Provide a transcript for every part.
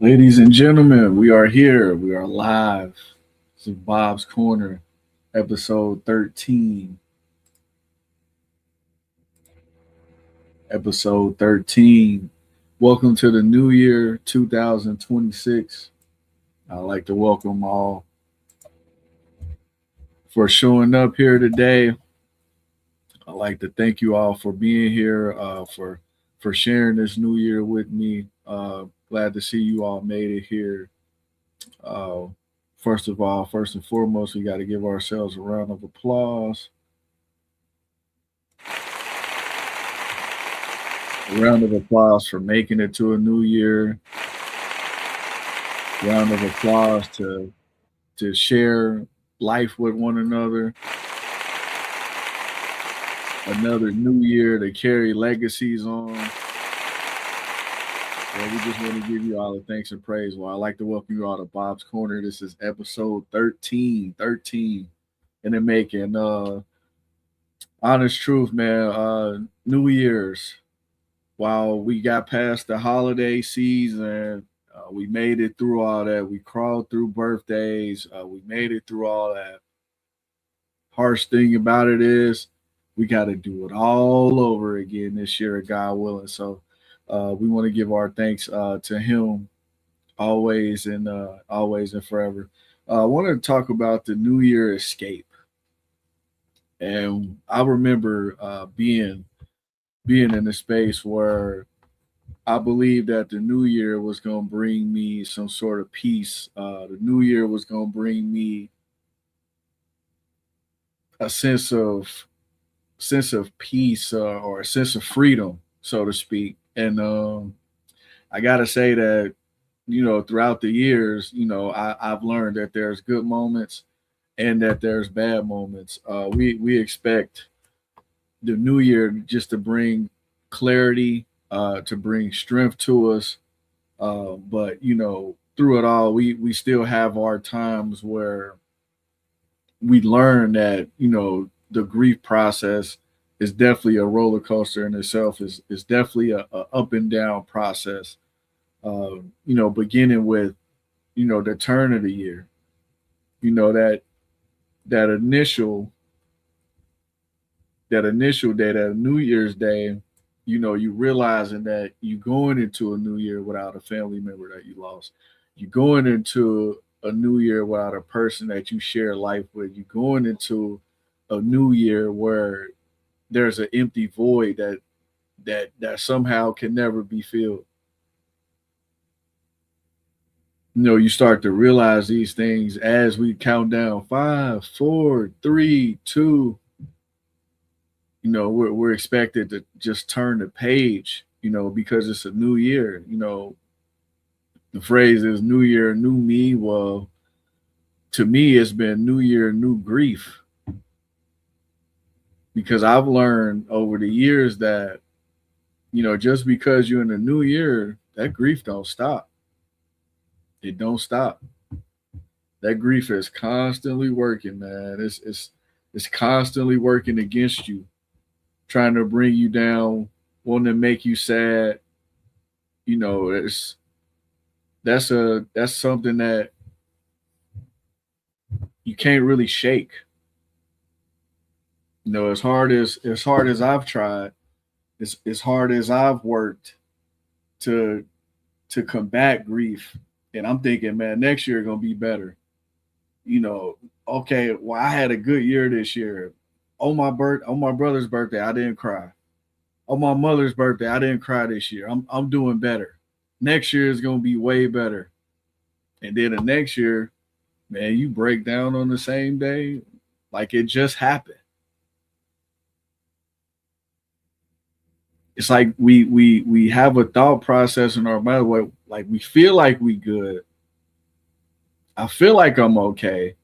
Ladies and gentlemen, we are here. We are live. This is Bob's Corner, episode 13. Episode 13. Welcome to the new year 2026. I'd like to welcome all for showing up here today. I'd like to thank you all for being here, for sharing this new year with me. Glad to see you all made it here. Uh, First of all, first and foremost, we got to give ourselves a round of applause. A round of applause for making it to a new year. Round of applause to share life with one another. Another new year to carry legacies on. Well, we just want to give you all the thanks and praise. Well, I'd like to welcome you all to Bob's Corner. This is episode 13. 13 in the making. Honest truth, man. New Year's. While we got past the holiday season, we made it through all that. We crawled through birthdays. We made it through all that. Harsh thing about it is we got to do it all over again this year, God willing. So we want to give our thanks to Him always and forever. I want to talk about the New Year escape, and I remember being in a space where I believe that the new year was going to bring me some sort of peace. The new year was going to bring me a sense of peace, or a sense of freedom, so to speak. And I gotta say that throughout the years, I've learned that there's good moments and that there's bad moments. We expect the new year just to bring clarity, to bring strength to us. But through it all, we still have our times where we learn that the grief process is definitely a roller coaster in itself. Is definitely a up and down process. Beginning with the turn of the year. That that initial initial day, that New Year's Day, you realizing that you going into a new year without a family member that you lost. You going into a new year without a person that you share life with. You going into a new year where there's an empty void that somehow can never be filled. You start to realize these things as we count down five, four, three, two. We're expected to just turn the page, because it's a new year. The phrase is new year, new me. Well, to me, it's been new year, new grief, because I've learned over the years that, just because you're in a new year, that grief don't stop. It don't stop. That grief is constantly working, man. It's constantly working against you, trying to bring you down, wanting to make you sad. It's that's something that you can't really shake. As hard as I've tried, as hard as I've worked to combat grief, and I'm thinking, man, next year gonna be better. You know, okay, well, I had a good year this year. On my brother's birthday, I didn't cry. On my mother's birthday, I didn't cry this year. I'm doing better. Next year is gonna be way better. And then the next year, man, you break down on the same day, like it just happened. It's like we have a thought process in our mind where like we feel like we good. I feel like I'm okay.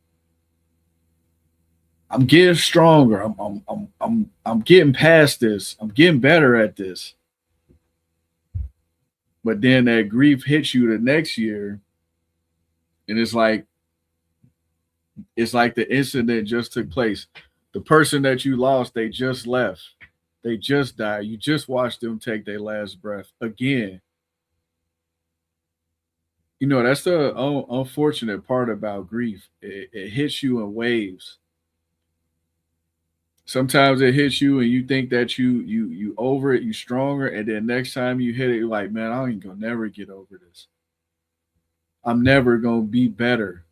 I'm getting stronger. I'm getting past this. I'm getting better at this. But then that grief hits you the next year, and it's like the incident just took place. The person that you lost, they just left. They just died. You just watched them take their last breath again. You know, that's the unfortunate part about grief. It hits you in waves. Sometimes it hits you and you think that you over it, you stronger, and then next time you hit it, you're like, man, I ain't gonna never get over this. I'm never gonna be better.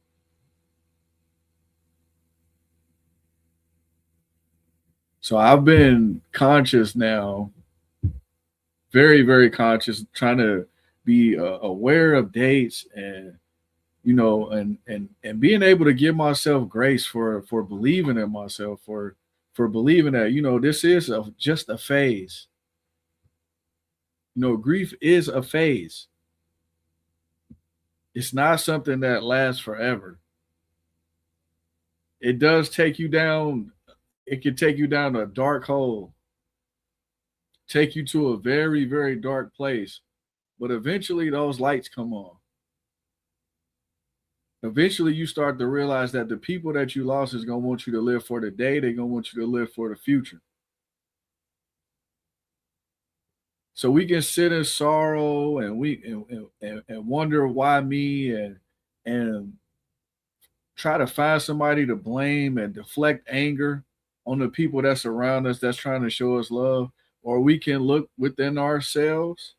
So I've been conscious now, very, very conscious, trying to be aware of dates and and being able to give myself grace for believing in myself, for believing that this is just a phase. Grief is a phase. It's not something that lasts forever. It does take you down. It can take you down a dark hole, take you to a very, very dark place. But eventually those lights come on. Eventually you start to realize that the people that you lost is going to want you to live for the day. They're going to want you to live for the future. So we can sit in sorrow and and wonder why me, and try to find somebody to blame and deflect anger on the people that surround us that's trying to show us love. Or we can look within ourselves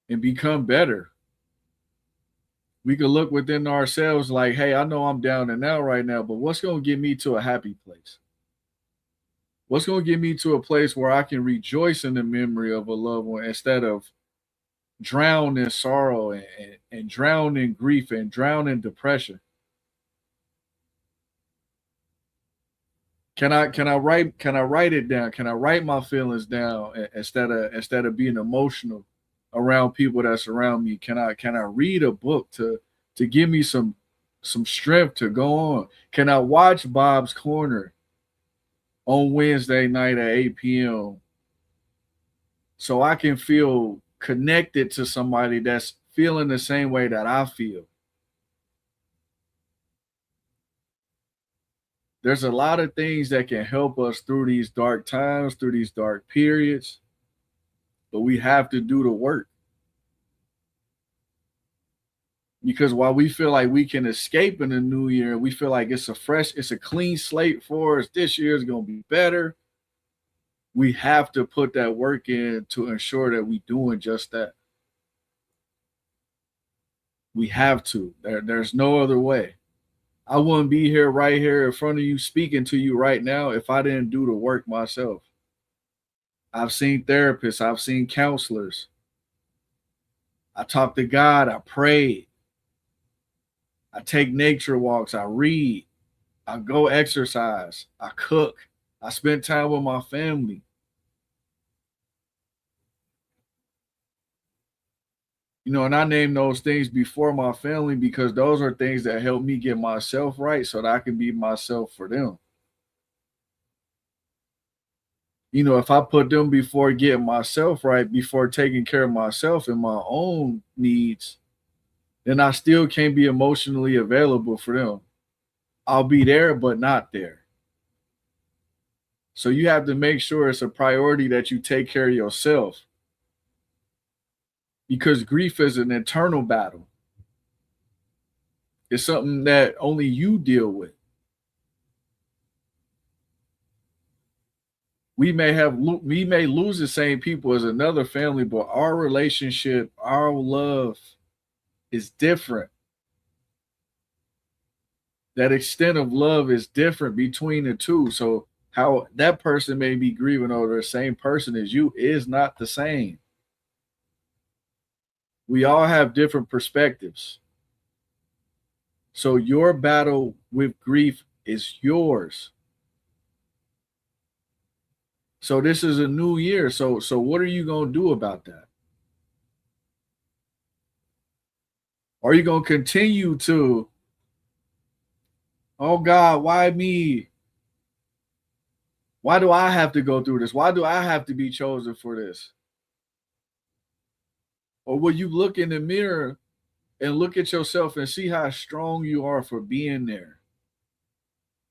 and become better. We can look within ourselves like, hey, I know I'm down and out right now, but what's going to get me to a happy place? What's going to get me to a place where I can rejoice in the memory of a loved one instead of drown in sorrow and drown in grief and drown in depression? Can I write it down? Can I write my feelings down instead of being emotional around people that surround me? Can I read a book to give me some strength to go on? Can I watch Bob's Corner on Wednesday night at 8 p.m. so I can feel connected to somebody that's feeling the same way that I feel? There's a lot of things that can help us through these dark times, through these dark periods, but we have to do the work. Because while we feel like we can escape in the new year, we feel like it's a clean slate for us. This year is going to be better. We have to put that work in to ensure that we're doing just that. We have to. There's no other way. I wouldn't be here in front of you speaking to you right now if I didn't do the work myself. I've seen therapists, I've seen counselors. I talk to God, I pray, I take nature walks, I read, I go exercise, I cook, I spend time with my family. And I name those things before my family because those are things that help me get myself right so that I can be myself for them. If I put them before getting myself right, before taking care of myself and my own needs, then I still can't be emotionally available for them. I'll be there, but not there. So you have to make sure it's a priority that you take care of yourself because grief is an internal battle. It's something that only you deal with. We may lose the same people as another family, but our relationship, our love is different. That extent of love is different between the two. So how that person may be grieving over the same person as you is not the same. We all have different perspectives. So your battle with grief is yours. So this is a new year. So what are you going to do about that? Are you going to continue to, oh God, why me? Why do I have to go through this? Why do I have to be chosen for this? Or will you look in the mirror and look at yourself and see how strong you are for being there?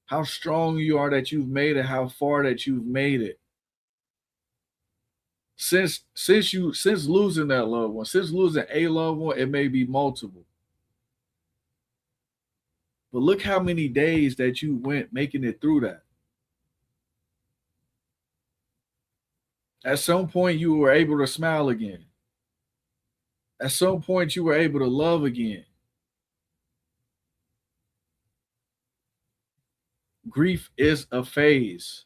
How strong you are that you've made it, how far that you've made it. since losing that loved one, since losing a loved one, it may be multiple. But look how many days that you went making it through that. At some point, you were able to smile again. At some point, you were able to love again. Grief is a phase.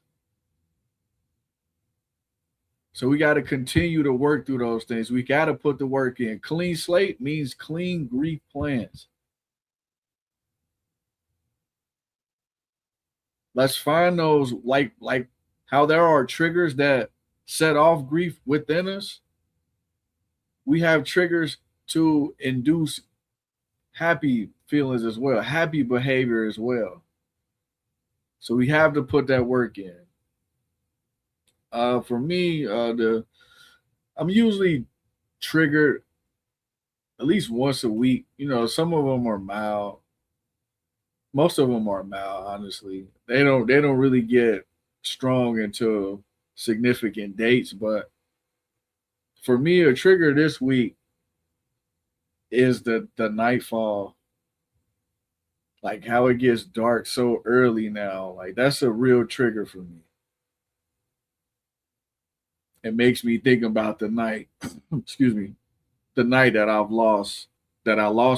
So we got to continue to work through those things. We got to put the work in. Clean slate means clean grief plans. Let's find those, like how there are triggers that set off grief within us. We have triggers to induce happy feelings as well, happy behavior as well. So we have to put that work in. For me, the I'm usually triggered at least once a week. You know, some of them are mild. Most of them are mild. Honestly, they don't really get strong until significant dates. But for me, a trigger this week is the nightfall. Like how it gets dark so early now. Like that's a real trigger for me. It makes me think about the night. Excuse me, the night that I lost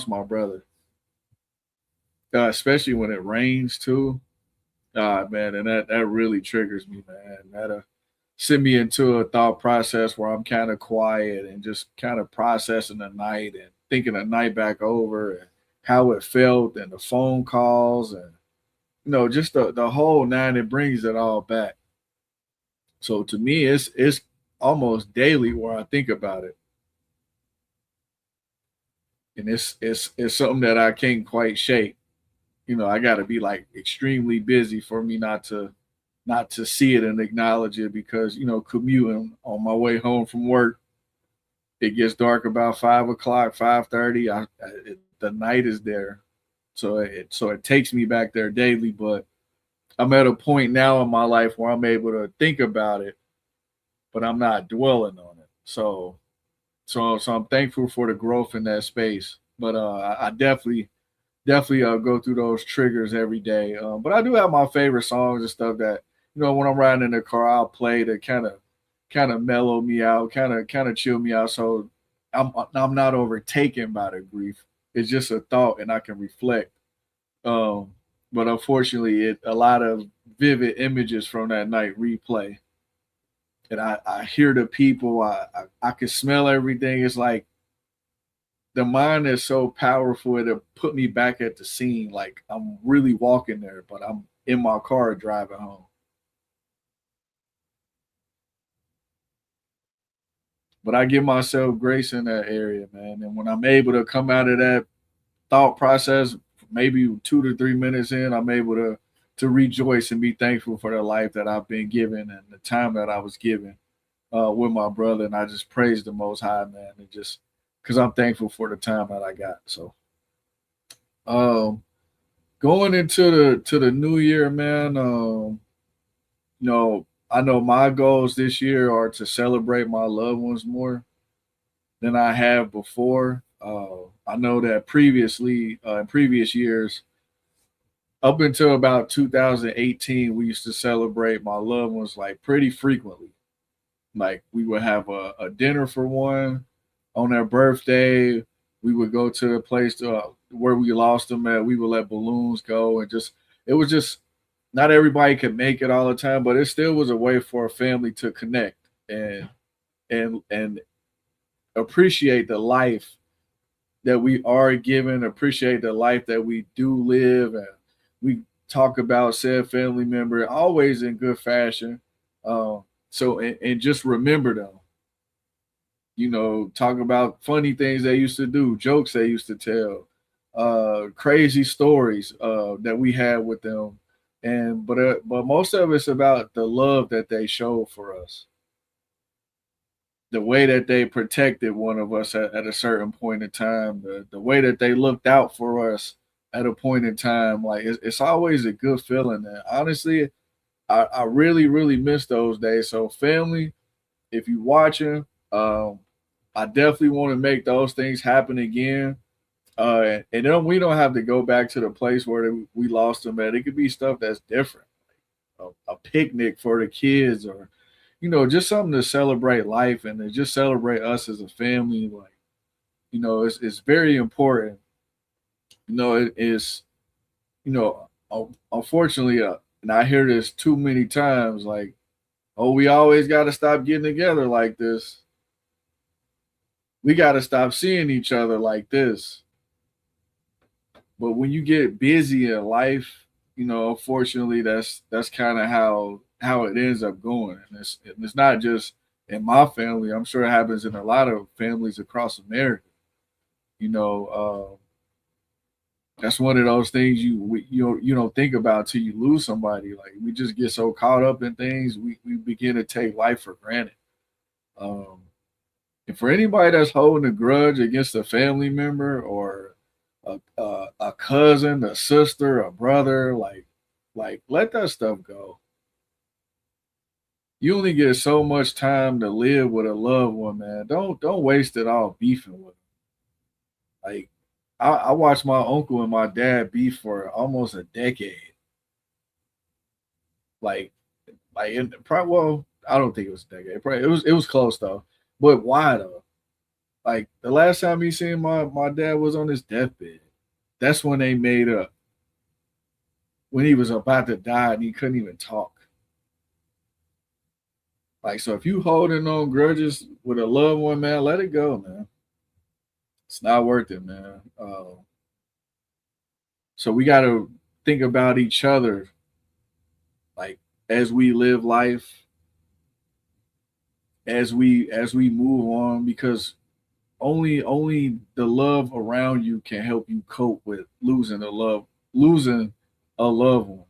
my brother. Especially when it rains too. Man, and that really triggers me, man. That send me into a thought process where I'm kind of quiet and just kind of processing the night and thinking the night back over and how it felt and the phone calls and just the whole nine. It brings it all back. So to me, it's almost daily where I think about it, and it's something that I can't quite shake. I got to be like extremely busy for me not to see it and acknowledge it because commuting on my way home from work, it gets dark about 5 o'clock, 5:30. The night is there, so it takes me back there daily. But I'm at a point now in my life where I'm able to think about it, but I'm not dwelling on it. So I'm thankful for the growth in that space. But I definitely go through those triggers every day. But I do have my favorite songs and stuff that when I'm riding in the car, I'll play to kind of mellow me out, kind of chill me out. So I'm not overtaken by the grief. It's just a thought, and I can reflect. Um, but unfortunately, a lot of vivid images from that night replay, and I hear the people. I can smell everything. It's like the mind is so powerful it'll put me back at the scene like I'm really walking there, but I'm in my car driving home. But I give myself grace in that area, man. And when I'm able to come out of that thought process, maybe 2 to 3 minutes in, I'm able to rejoice and be thankful for the life that I've been given and the time that I was given with my brother. And I just praise the Most High, man, and just because I'm thankful for the time that I got. So, um, going into the new year, man. I know my goals this year are to celebrate my loved ones more than I have before. I know that previously, in previous years, up until about 2018, we used to celebrate my loved ones like pretty frequently. Like we would have a dinner for one on their birthday. We would go to the place where we lost them at. We would let balloons go and just it was just not everybody could make it all the time, but it still was a way for a family to connect and and appreciate the life that we are given, appreciate the life that we do live, and we talk about said family member always in good fashion. So just remember them. Talk about funny things they used to do, jokes they used to tell, crazy stories that we had with them, and but most of it's about the love that they showed for us, the way that they protected one of us at a certain point in time, the way that they looked out for us at a point in time. Like it's always a good feeling. And honestly, I really, really miss those days. So family, if you watching, um, I definitely want to make those things happen again. And then we don't have to go back to the place where we lost them at. It could be stuff that's different, a picnic for the kids, or just something to celebrate life and to just celebrate us as a family. Like, it's very important. It is, unfortunately, and I hear this too many times, like, oh, we always got to stop getting together like this. We got to stop seeing each other like this. But when you get busy in life, unfortunately, that's kind of how it ends up going. And it's not just in my family. I'm sure it happens in a lot of families across America. You know, that's one of those things you don't think about till you lose somebody. Like, we just get so caught up in things, we begin to take life for granted. Um, and for anybody that's holding a grudge against a family member or a cousin, a sister, a brother, like let that stuff go. You only get so much time to live with a loved one, man. Don't waste it all beefing with them. Like, I watched my uncle and my dad beef for almost a decade. Like in probably, well, I don't think it was a decade. Probably it was close though. But why though? Like, the last time he seen my dad was on his deathbed. That's when they made up. When he was about to die and he couldn't even talk. Like, so if you holding on grudges with a loved one, man, let it go, man. It's not worth it, man. So we got to think about each other, like, as we live life, as we move on, because only the love around you can help you cope with losing a loved one,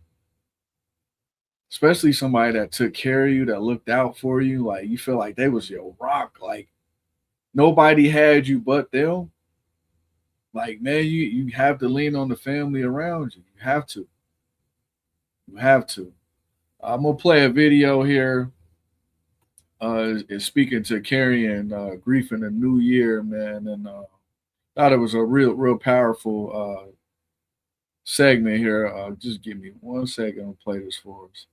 especially somebody that took care of you, that looked out for you. Like, you feel like they was your rock. Like, nobody had you but them. Like, man, you have to lean on the family around you. You have to. You have to. I'm gonna play a video here. Is speaking to carrying grief in the new year, man, and thought it was a real powerful segment here. Just give me 1 second. I'll play this for us.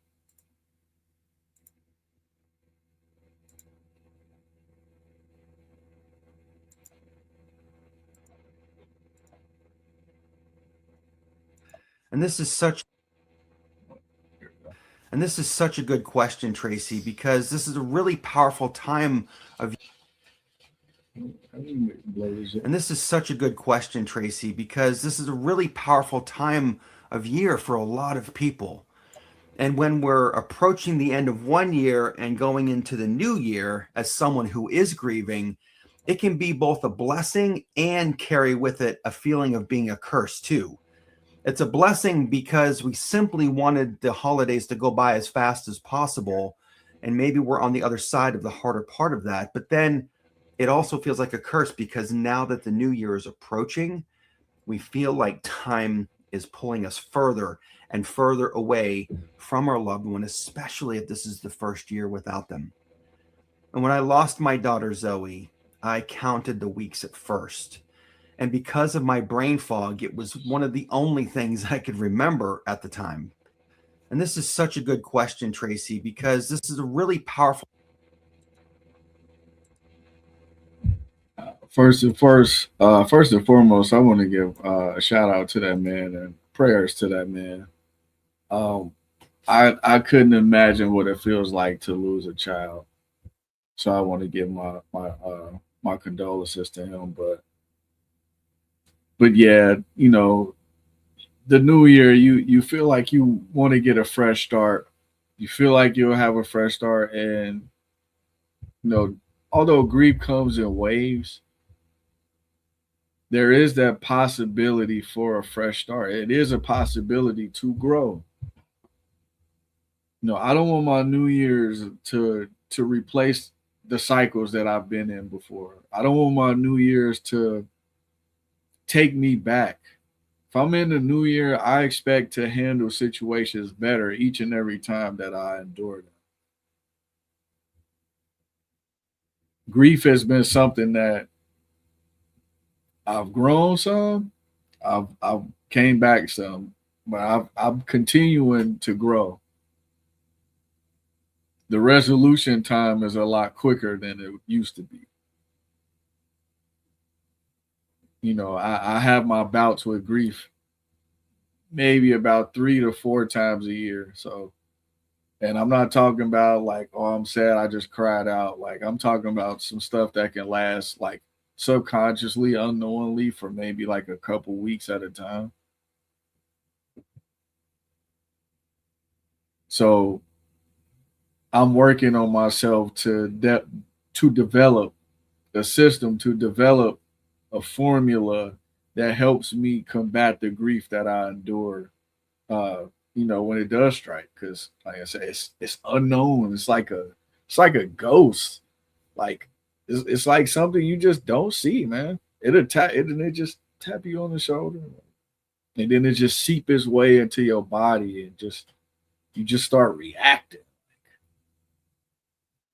And this is such and this is such a good question, Tracy, because this is a really powerful time of and this is such a good question, Tracy, because this is a really powerful time of year for a lot of people. And when we're approaching the end of one year and going into the new year as someone who is grieving, it can be both a blessing and carry with it a feeling of being a curse too. It's a blessing because we simply wanted the holidays to go by as fast as possible. And maybe we're on the other side of the harder part of that. But then it also feels like a curse because now that the new year is approaching, we feel like time is pulling us further and further away from our loved one, especially if this is the first year without them. And when I lost my daughter Zoe, I counted the weeks at first. And because of my brain fog, it was one of the only things I could remember at the time. And this is such a good question, Tracy, because this is a really powerful. First and foremost, I want to give a shout out to that man and prayers to that man. Um, I couldn't imagine what it feels like to lose a child, so I want to give my condolences to him. But yeah, the new year, you feel like you want to get a fresh start. You feel like you'll have a fresh start, and you know, although grief comes in waves, there is that possibility for a fresh start. It is a possibility to grow. I don't want my New Year's to replace the cycles that I've been in before. I don't want my New Year's to take me back. If I'm in the new year, I expect to handle situations better each and every time that I endure them. grief has been something that I've grown some, I've came back some, but I'm continuing to grow. The resolution time is a lot quicker than it used to be. I have my bouts with grief maybe about 3 to 4 times a year. So, and I'm not talking about like, oh, I'm sad, I just cried out. Like, I'm talking about some stuff that can last like subconsciously, unknowingly for maybe like a couple weeks at a time. So, I'm working on myself to develop a system, to develop a formula that helps me combat the grief that I endure. Uh, when it does strike, because like I said, it's unknown. It's like a ghost. Like it's like something you just don't see, man. It'll tap it and it just tap you on the shoulder, and then it just seep its way into your body, and just you just start reacting.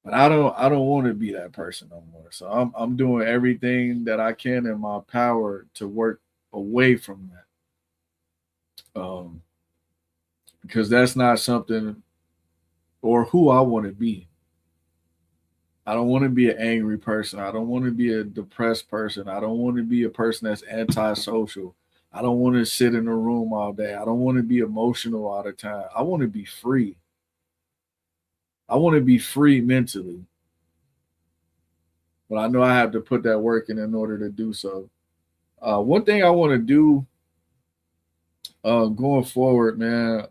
But I don't want to be that person no more. So I'm doing everything that I can in my power to work away from that. Because that's not something or who I want to be. I don't want to be an angry person. I don't want to be a depressed person. I don't want to be a person that's antisocial. I don't want to sit in a room all day. I don't want to be emotional all the time. I want to be free. I want to be free mentally. But I know I have to put that work in order to do so. One thing I want to do going forward, man,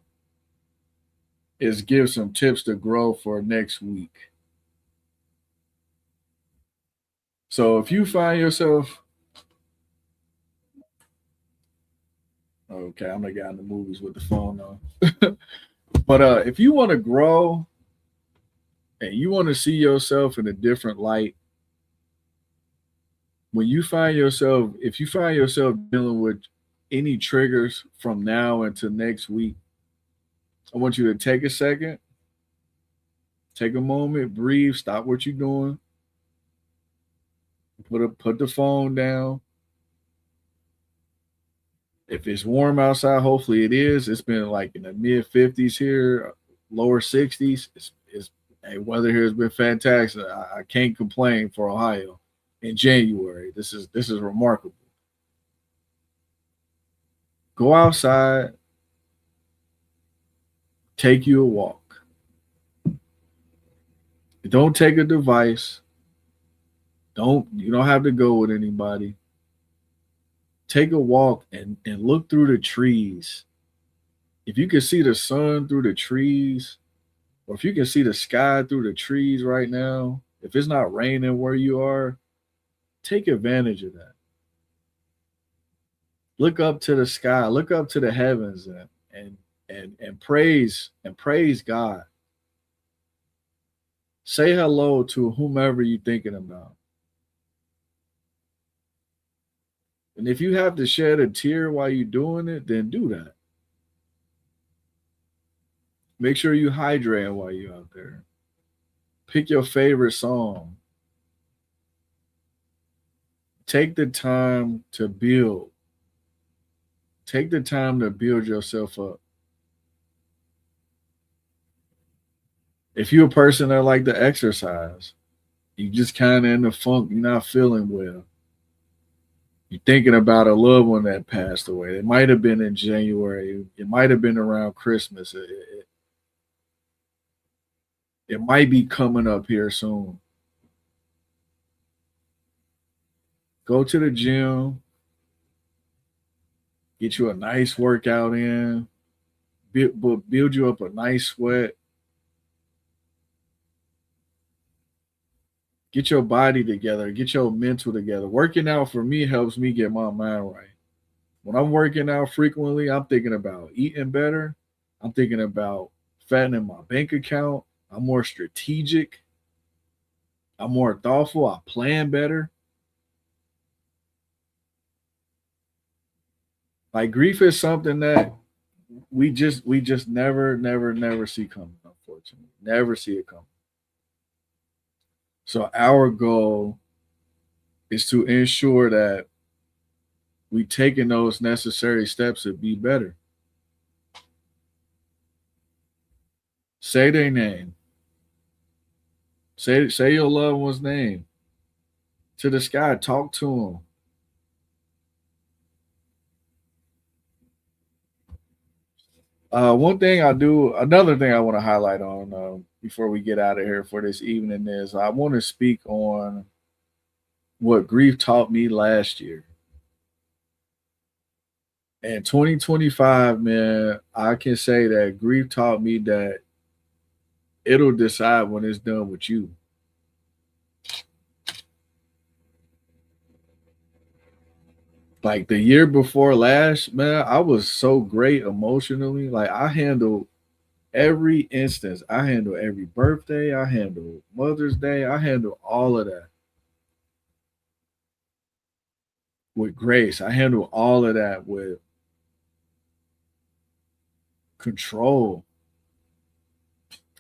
is give some tips to grow for next week. So if you find yourself, okay, I'm the guy in the movies with the phone on. But if you want to grow and you want to see yourself in a different light, if you find yourself dealing with any triggers from now until next week, I want you to take a second, take a moment, breathe, stop what you're doing, put the phone down. If it's warm outside, hopefully it is. It's been like in the mid 50s here, lower 60s. Hey, weather here has been fantastic. I can't complain for Ohio in January. This is remarkable. Go outside, take you a walk. Don't take a device. You don't have to go with anybody. Take a walk and look through the trees. If you can see the sun through the trees, or if you can see the sky through the trees right now, if it's not raining where you are, take advantage of that. Look up to the sky, look up to the heavens, and praise God. Say hello to whomever you're thinking about. And if you have to shed a tear while you're doing it, then do that. Make sure you hydrate while you're out there. Pick your favorite song. Take the time to build. Take the time to build yourself up. If you're a person that like to exercise, you just kind of in the funk, you're not feeling well. You're thinking about a loved one that passed away. It might have been in January. It might have been around Christmas. It might be coming up here soon. Go to the gym, get you a nice workout in, build you up a nice sweat. Get your body together, get your mental together. Working out for me helps me get my mind right. When I'm working out frequently, I'm thinking about eating better. I'm thinking about fattening my bank account. I'm more strategic. I'm more thoughtful. I plan better. Like grief is something that we just never see coming, unfortunately. Never see it coming. So our goal is to ensure that we taking those necessary steps to be better. Say their name. Say your loved one's name to the sky. Talk to them. Another thing I want to highlight on before we get out of here for this evening is I want to speak on what grief taught me last year. In 2025, man, I can say that grief taught me that it'll decide when it's done with you. Like the year before last, man, I was so great emotionally. Like I handled every instance. I handled every birthday. I handled Mother's Day. I handled all of that with grace. I handled all of that with control.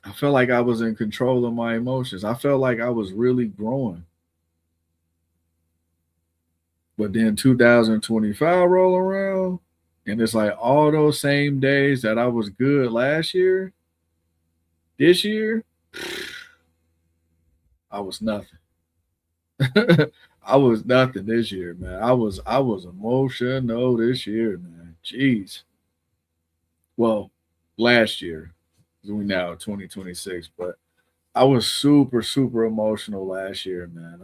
I felt like I was in control of my emotions. I felt like I was really growing. But then 2025 roll around, and it's like all those same days that I was good last year, this year, I was nothing. I was nothing this year, man. I was emotional this year, man. Jeez. Well, last year, we now 2026, but I was super, super emotional last year, man.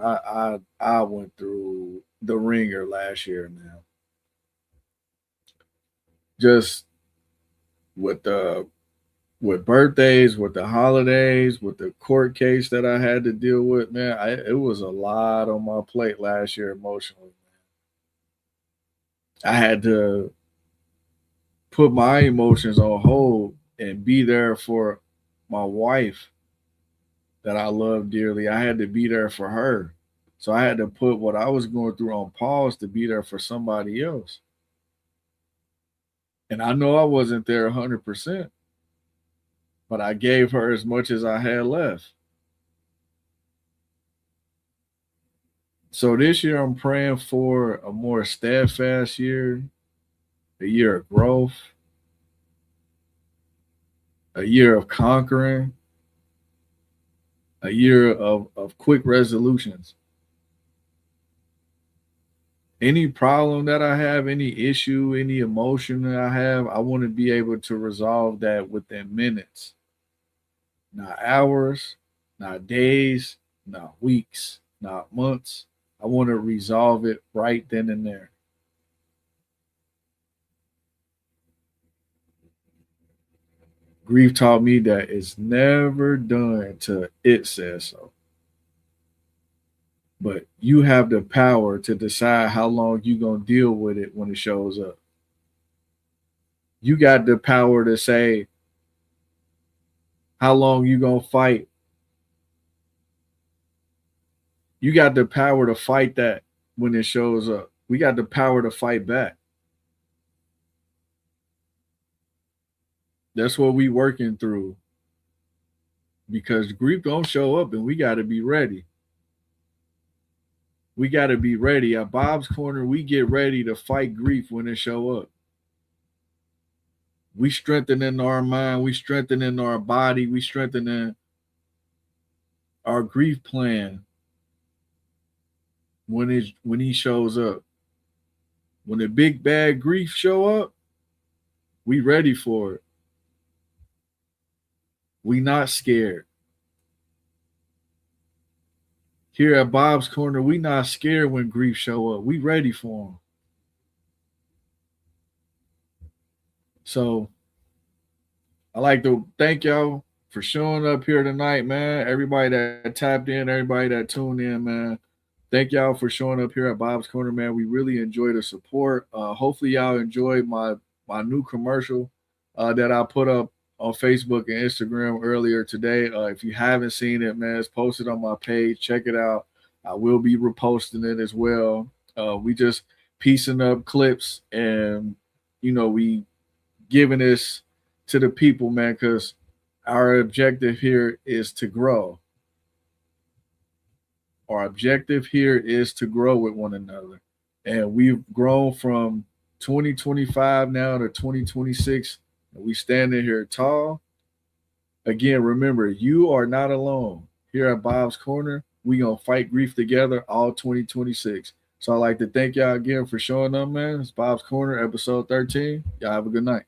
I went through the ringer last year, man. Just with the with birthdays, with the holidays, with the court case that I had to deal with, man. It was a lot on my plate last year emotionally. I had to put my emotions on hold and be there for my wife that I love dearly. I had to be there for her. So I had to put what I was going through on pause to be there for somebody else. And I know I wasn't there 100%, but I gave her as much as I had left. So this year, I'm praying for a more steadfast year, a year of growth, a year of conquering, a year of quick resolutions. Any problem that I have, any issue, any emotion that I have, I want to be able to resolve that within minutes, not hours, not days, not weeks, not months. I want to resolve it right then and there. Grief taught me that it's never done until it says so. But you have the power to decide how long you're going to deal with it when it shows up. You got the power to say how long you going to fight. You got the power to fight that when it shows up. We got the power to fight back. That's what we working through because grief don't show up and we got to be ready. We got to be ready. At Bob's Corner, we get ready to fight grief when it show up. We strengthening our mind. We strengthening our body. We strengthening our grief plan when he shows up. When the big bad grief show up, we ready for it. We not scared. Here at Bob's Corner, we not scared when grief show up. We ready for them. So I like to thank y'all for showing up here tonight, man. Everybody that tapped in, everybody that tuned in, man. Thank y'all for showing up here at Bob's Corner, man. We really enjoy the support. Hopefully, y'all enjoyed my new commercial that I put up on Facebook and Instagram earlier today. If you haven't seen it, man, it's posted on my page. Check it out. I will be reposting it as well. We just piecing up clips and we giving this to the people, man, because our objective here is to grow. Our objective here is to grow with one another. And we've grown from 2025 now to 2026. And we standing here tall. Again, remember, you are not alone. Here at Bob's Corner, we gonna fight grief together all 2026. So I'd like to thank y'all again for showing up, man. It's Bob's Corner, episode 13. Y'all have a good night.